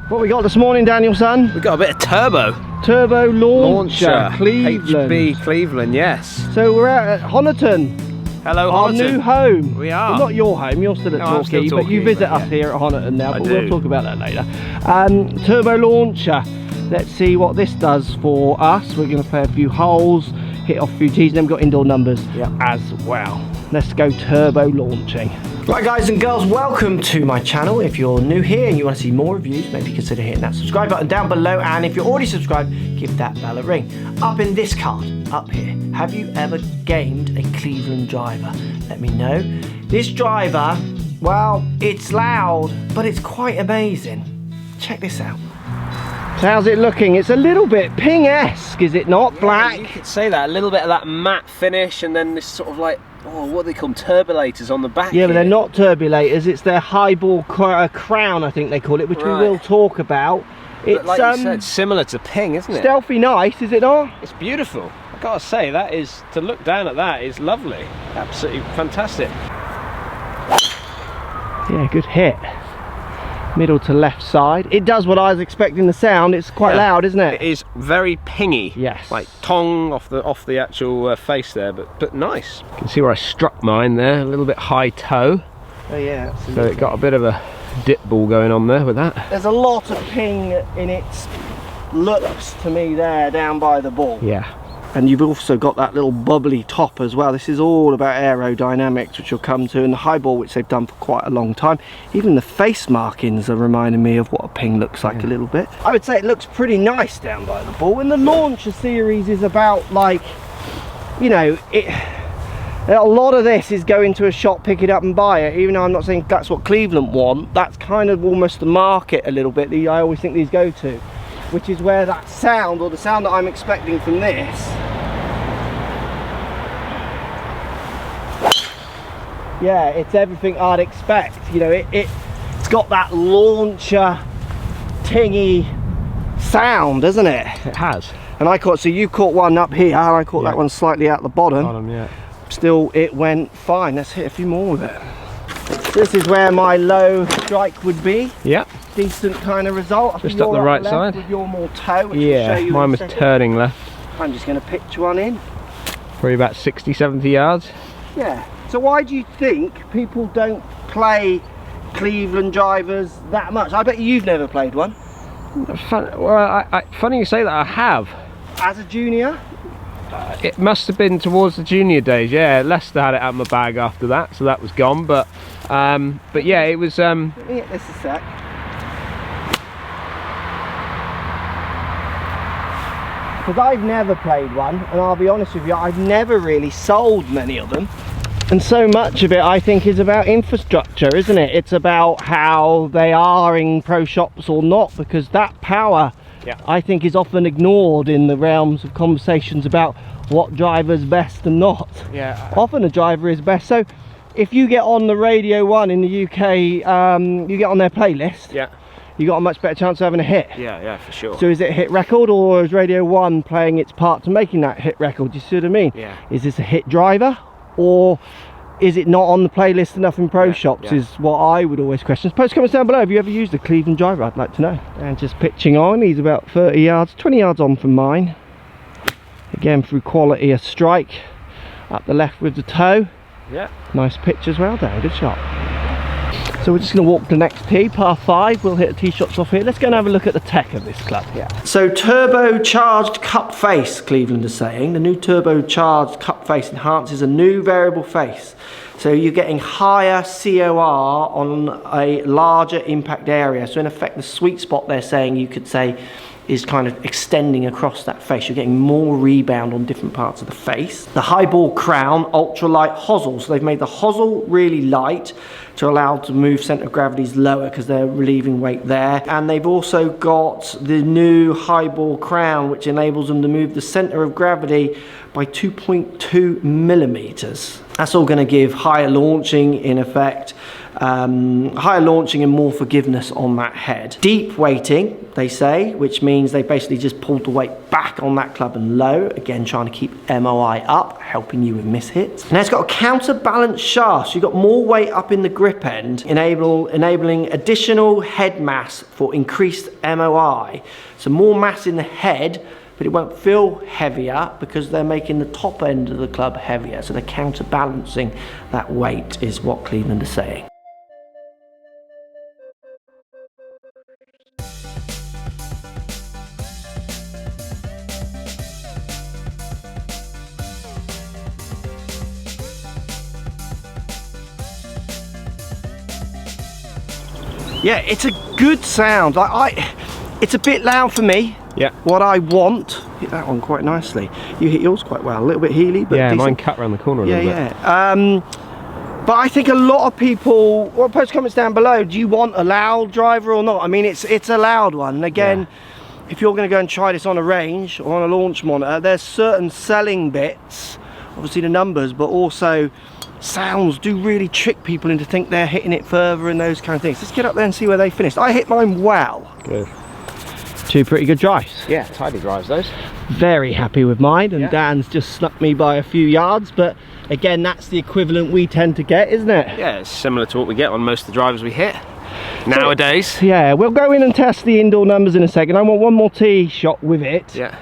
What we got this morning, Daniel, son? We got a bit of turbo. Turbo launcher, Cleveland. HB Cleveland, yes. So we're out at Honiton. Hello, Our Honiton. new home. We are. Well, not your home, you're still at Torquay, but you visit us here at Honiton now, but we'll talk about that later. Turbo launcher. Let's see what this does for us. We're going to play a few holes, hit off a few tees, and then we've got indoor numbers as well. Let's go turbo launching. Right guys and girls, welcome to my channel. If you're new here and you want to see more reviews, maybe consider hitting that subscribe button down below, and if you're already subscribed, give that bell a ring. Up in this card, up here, have you ever gamed a Cleveland driver? Let me know. This driver, well, it's loud, but it's quite amazing. Check this out. So how's it looking? It's a little bit Ping-esque, is it not? Black. You could say that. A little bit of that matte finish, and then this sort of like, oh, what do they call them? Turbulators on the back. Yeah, but they're not turbulators. It's their highball crown, I think they call it, which we will talk about. It's like you said, similar to Ping, isn't it? Stealthy nice, is it not? It's beautiful. I gotta say, that is, to look down at that is lovely. Absolutely fantastic. Yeah, good hit. Middle to left side. It does what I was expecting the sound. It's quite loud, isn't it? It is very pingy. Yes. Like tong off the actual face there, but nice. You can see where I struck mine there, a little bit high toe. Oh yeah, absolutely. So it got a bit of a dip ball going on there with that. There's a lot of ping in its looks to me there down by the ball. Yeah. And you've also got that little bubbly top as well. This is all about aerodynamics, which you'll come to, and the high ball, which they've done for quite a long time. Even the face markings are reminding me of what a Ping looks like a little bit. I would say it looks pretty nice down by the ball. And the launcher series is about, like, you know, a lot of this is go into a shop, pick it up and buy it. Even though I'm not saying that's what Cleveland want, that's kind of almost the market a little bit that I always think these go to, which is where that sound, or the sound that I'm expecting from this, yeah, it's everything I'd expect. You know, it's got that launcher tingy sound, doesn't it? It has. And I caught, so you caught one up here, and I caught that one slightly out the bottom. Yeah. Still, it went fine. Let's hit a few more with it. This is where my low strike would be. Yeah. Decent kind of result. Just up the right side. With your more toe, which yeah, will show you mine was turning left. I'm just going to pitch one in. Probably about 60, 70 yards. Yeah. So why do you think people don't play Cleveland drivers that much? I bet you've never played one. Well, funny you say that. I have. As a junior? It must have been towards the junior days. Yeah, Leicester had it out of my bag after that, so that was gone. But yeah, it was. Let me hit this a sec. Because I've never played one, and I'll be honest with you, I've never really sold many of them. And so much of it, I think, is about infrastructure, isn't it? It's about how they are in pro shops or not, because that power, I think, is often ignored in the realms of conversations about what driver's best and not. Yeah. Often a driver is best. So if you get on the Radio 1 in the UK, you get on their playlist, you got a much better chance of having a hit. Yeah, for sure. So is it a hit record, or is Radio 1 playing its part to making that hit record? Do you see what I mean? Yeah. Is this a hit driver, or is it not on the playlist enough in pro shops, is what I would always question. Post comments down below, have you ever used a Cleveland driver? I'd like to know. And just pitching on, he's about 30 yards, 20 yards on from mine. Again, through quality, a strike up the left with the toe. Yeah. Nice pitch as well, Dan, good shot. So we're just going to walk the next tee, par 5. We'll hit the tee shots off here. Let's go and have a look at the tech of this club. Yeah. So turbocharged cup face, Cleveland is saying. The new turbocharged cup face enhances a new variable face. So you're getting higher COR on a larger impact area. So in effect, the sweet spot they're saying, you could say, is kind of extending across that face. You're getting more rebound on different parts of the face. The high ball crown, ultralight Hosel. So they've made the Hosel really light to allow to move centre of gravities lower, because they're relieving weight there. And they've also got the new high ball crown, which enables them to move the centre of gravity by 2.2 millimeters. That's all going to give higher launching in effect, higher launching and more forgiveness on that head. Deep weighting, they say, which means they basically just pulled the weight back on that club and low, again trying to keep MOI up, helping you with mishits. Now it's got a counterbalance shaft, so you've got more weight up in the grip end, enabling additional head mass for increased MOI. So more mass in the head, but it won't feel heavier because they're making the top end of the club heavier. So they're counterbalancing that weight, is what Cleveland is saying. Yeah, it's a good sound. It's a bit loud for me. Yeah. What I want, hit that one quite nicely. You hit yours quite well, a little bit heely, but yeah, decent. mine cut around the corner a little bit. Yeah. But I think a lot of people, well, post comments down below, do you want a loud driver or not? I mean, it's a loud one. And again, if you're going to go and try this on a range or on a launch monitor, there's certain selling bits, obviously the numbers, but also sounds do really trick people into think they're hitting it further and those kind of things. Let's get up there and see where they finished. I hit mine well. Good. Two pretty good drives. Yeah, tidy drives those. Very happy with mine, and Dan's just snuck me by a few yards, but again, that's the equivalent we tend to get, isn't it? Yeah, it's similar to what we get on most of the drivers we hit nowadays. Yeah, we'll go in and test the indoor numbers in a second. I want one more tee shot with it. Yeah.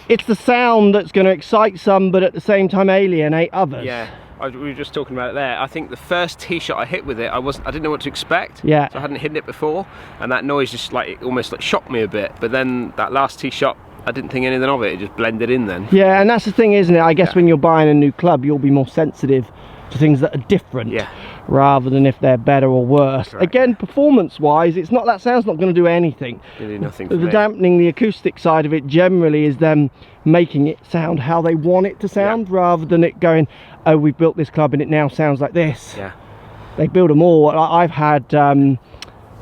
It's the sound that's going to excite some, but at the same time alienate others. Yeah. We were just talking about it there. I think the first tee shot I hit with it, I didn't know what to expect. Yeah. So I hadn't hit it before, and that noise just it almost shocked me a bit. But then that last tee shot, I didn't think anything of it. It just blended in then. Yeah, and that's the thing, isn't it? I guess when you're buying a new club, you'll be more sensitive to things that are different, rather than if they're better or worse. Correct. Again, performance-wise, it's not, that sound's not going to do anything. Really nothing for the me. Dampening the acoustic side of it generally is them making it sound how they want it to sound, rather than it going, oh, we've built this club and it now sounds like this. Yeah. They build them all. I've had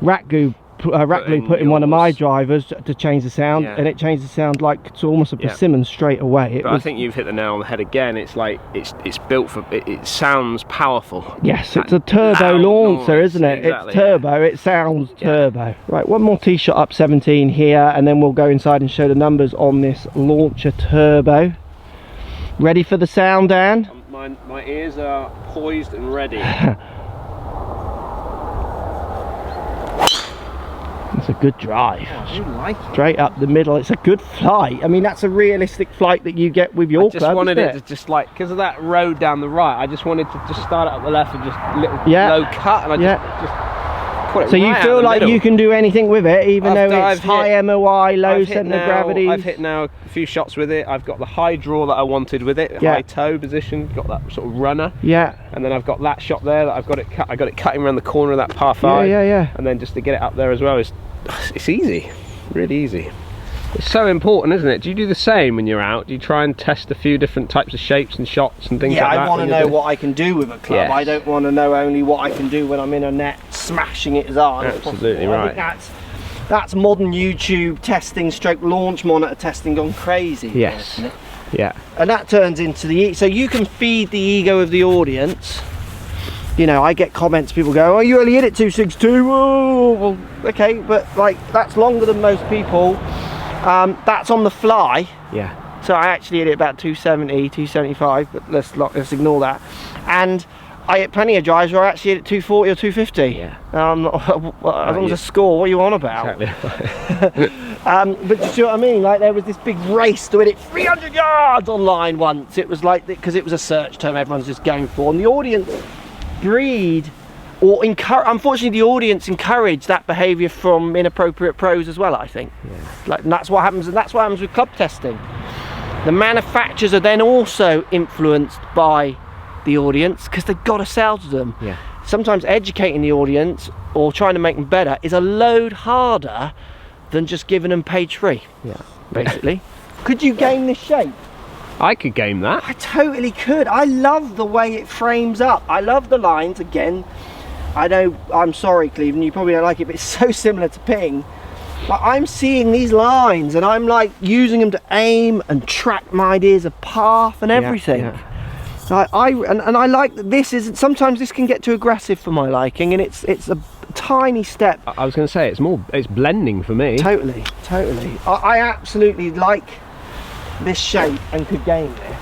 rat glue put in one of my drivers to change the sound, and it changed the sound like to almost a persimmon straight away. I think you've hit the nail on the head again. It's like it's built for it sounds powerful. Yes, it's a turbo launcher, noise, isn't it? Exactly, it's turbo. It sounds turbo. Right, one more tee shot up 17 here, and then we'll go inside and show the numbers on this launcher turbo. Ready for the sound, Dan? My ears are poised and ready. It's a good drive. I do like it. Straight up the middle. It's a good flight. I mean, that's a realistic flight that you get with your club. I just wanted it to just because of that road down the right, I just wanted to just start it up the left and just little low cut, and I just put it. So you feel like you can do anything with it, even though it's high MOI, low centre of gravity. I've hit now a few shots with it. I've got the high draw that I wanted with it, high toe position, got that sort of runner. Yeah. And then I've got that shot there that I've got it cut. I got it cutting around the corner of that par 5. Yeah. And then just to get it up there as well it's easy, really easy. It's so important, isn't it? Do you do the same when you're out? Do you try and test a few different types of shapes and shots and things like that? Yeah, I want to know what I can do with a club. I don't want to know only what I can do when I'm in a net smashing it as hard as possible. Absolutely right. I think that's modern YouTube testing stroke launch monitor testing gone crazy. Yes. Isn't it? Yeah. And that turns into so you can feed the ego of the audience. You know, I get comments, people go, oh, you only hit it 262. Oh, well, okay, but like that's longer than most people. That's on the fly. Yeah. So I actually hit it about 270, 275, but let's ignore that. And I hit plenty of drives where I actually hit it 240 or 250. Yeah. As long as a score, what are you on about? Exactly. But do you see what I mean? Like there was this big race to hit it 300 yards online once. It was like, because it was a search term everyone's just going for. And the audience unfortunately the audience encourage that behaviour from inappropriate pros as well, I think. Like, and that's what happens with club testing. The manufacturers are then also influenced by the audience because they've got to sell to them. Sometimes educating the audience or trying to make them better is a load harder than just giving them page free. Basically. Could you game this shape? I could game that. I totally could. I love the way it frames up. I love the lines. Again, I know, I'm sorry Cleveland, you probably don't like it, but it's so similar to Ping. Like, I'm seeing these lines and I'm like using them to aim and track my ideas of path and everything. And I like that this is, sometimes this can get too aggressive for my liking, and it's a tiny step. I was going to say, it's blending for me. Totally. I absolutely like this shape and could game this.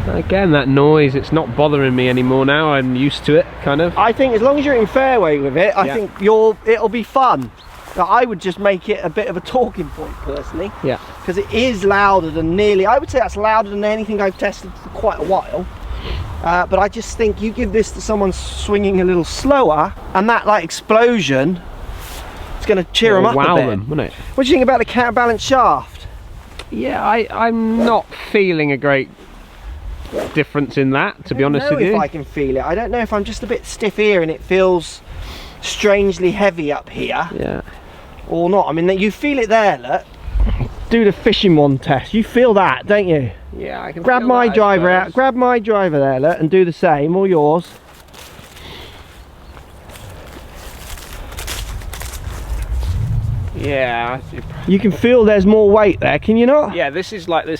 Again, that noise, it's not bothering me anymore now. I'm used to it, kind of. I think as long as you're in fairway with it, I think it'll be fun. I would just make it a bit of a talking point personally. Yeah. Because it is louder than I would say that's louder than anything I've tested for quite a while. But I just think you give this to someone swinging a little slower, and that like explosion, it's going to cheer them up a bit. Wow them, wouldn't it? What do you think about the counterbalance shaft? Yeah, I'm not feeling a great difference in that, to be honest with you. I don't know if I can feel it. I don't know if I'm just a bit stiff here and it feels strangely heavy up here. Yeah. Or not. I mean, you feel it there, look. Do the fishing one test. You feel that, don't you? Yeah, I can grab feel my that, driver out. Grab my driver there, look, and do the same, or yours. Yeah. You can feel there's more weight there, can you not? Yeah, this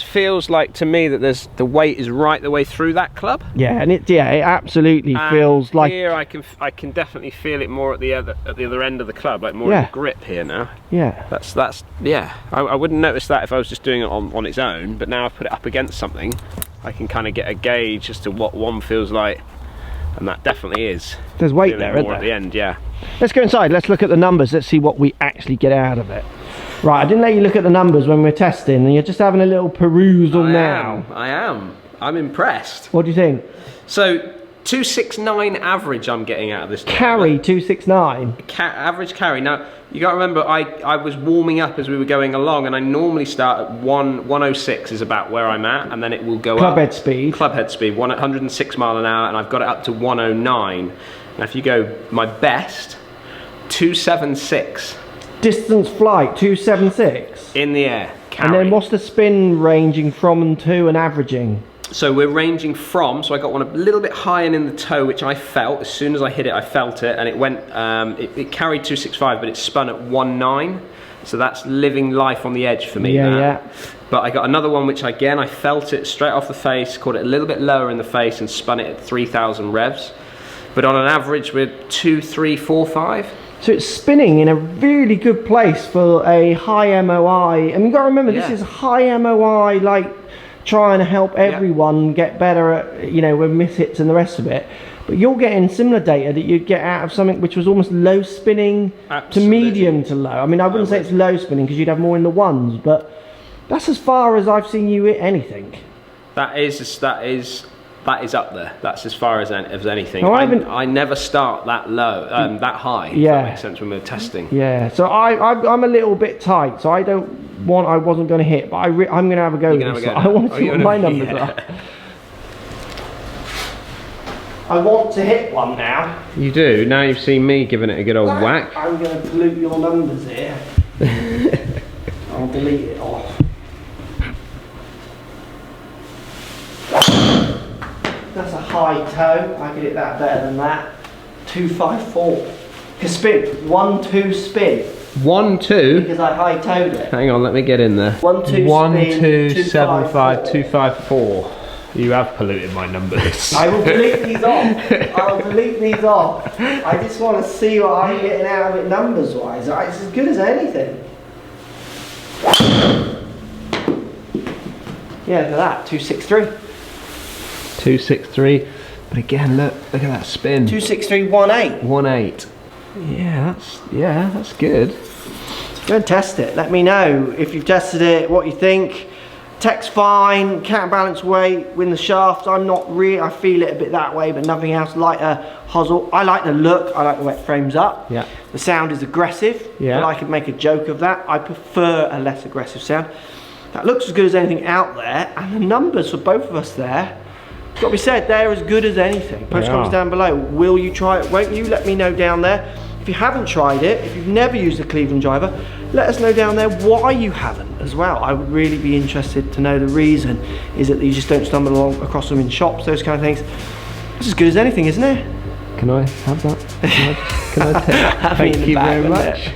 feels like to me that the weight is right the way through that club. Yeah, and it absolutely feels like here I can definitely feel it more at the other end of the club, like more of the grip here now. Yeah. That's yeah. I wouldn't notice that if I was just doing it on its own, but now I've put it up against something, I can kind of get a gauge as to what one feels like, and that definitely is. There's weight there, isn't more there? At the end, yeah. Let's go inside, let's look at the numbers, let's see what we actually get out of it. Right, I didn't let you look at the numbers when we were testing, and you're just having a little perusal now. I am. I'm impressed. What do you think? So, 269 average I'm getting out of this. Carry 269? Average carry. Now, you got to remember, I was warming up as we were going along, and I normally start at 106 is about where I'm at, and then it will go Club head speed. Club head speed, 106 mile an hour, and I've got it up to 109. Now, if you go my best, 276. Distance flight 276 in the air. Carry. And then what's the spin ranging from and to and averaging? So we're ranging from, so I got one a little bit high and in the toe, which I felt as soon as I hit it. I felt it, and it went. It carried 265, but it spun at 19. So that's living life on the edge for me. Yeah. But I got another one which again I felt it straight off the face, caught it a little bit lower in the face, and spun it at 3,000 revs. But on an average, we're 2, 3, 4, 5. So it's spinning in a really good place for a high MOI. I mean, you've got to remember, this is high MOI, like trying to help everyone get better at, with miss hits and the rest of it. But you're getting similar data that you'd get out of something which was almost low spinning to medium to low. I mean, I wouldn't say it's low spinning because you'd have more in the ones, but that's as far as I've seen you hit anything. That is up there. That's as far as anything. No, I never start that low, that high. If that makes sense when we're testing. Yeah. So I'm a little bit tight. So I wasn't going to hit, but I'm going to have a go. With this. I want to see what my numbers are. I want to hit one now. You do. Now you've seen me giving it a good old whack. I'm going to pollute your numbers here. I'll delete it off. That's a high toe. I could hit that better than that. 254. Spin. 1-2 spin. 1-2? Because I high toed it. Hang on, let me get in there. 1-2 spin. 1-2-7-5 254. You have polluted my numbers. I will delete these off. I'll delete these off. I just want to see what I'm getting out of it numbers wise. It's as good as anything. Yeah, look at that. 263. 263. But again, look at that spin. 263, 18. 18. Yeah, that's good. Go and test it. Let me know if you've tested it, what you think. Tech's fine, counterbalance weight, win the shaft. I'm not really, I feel it a bit that way, but nothing else. Like a Hosel. I like the look, I like the way it frames up. Yeah. The sound is aggressive, but I could make a joke of that. I prefer a less aggressive sound. That looks as good as anything out there, and the numbers for both of us there, it's got to be said, they're as good as anything. Post comments down below. Will you try it? Won't you? Let me know down there. If you haven't tried it, if you've never used a Cleveland driver, let us know down there why you haven't as well. I would really be interested to know the reason. Is it that you just don't stumble across them in shops, those kind of things? It's as good as anything, isn't it? Can I have that? Can I take? Thank you very much.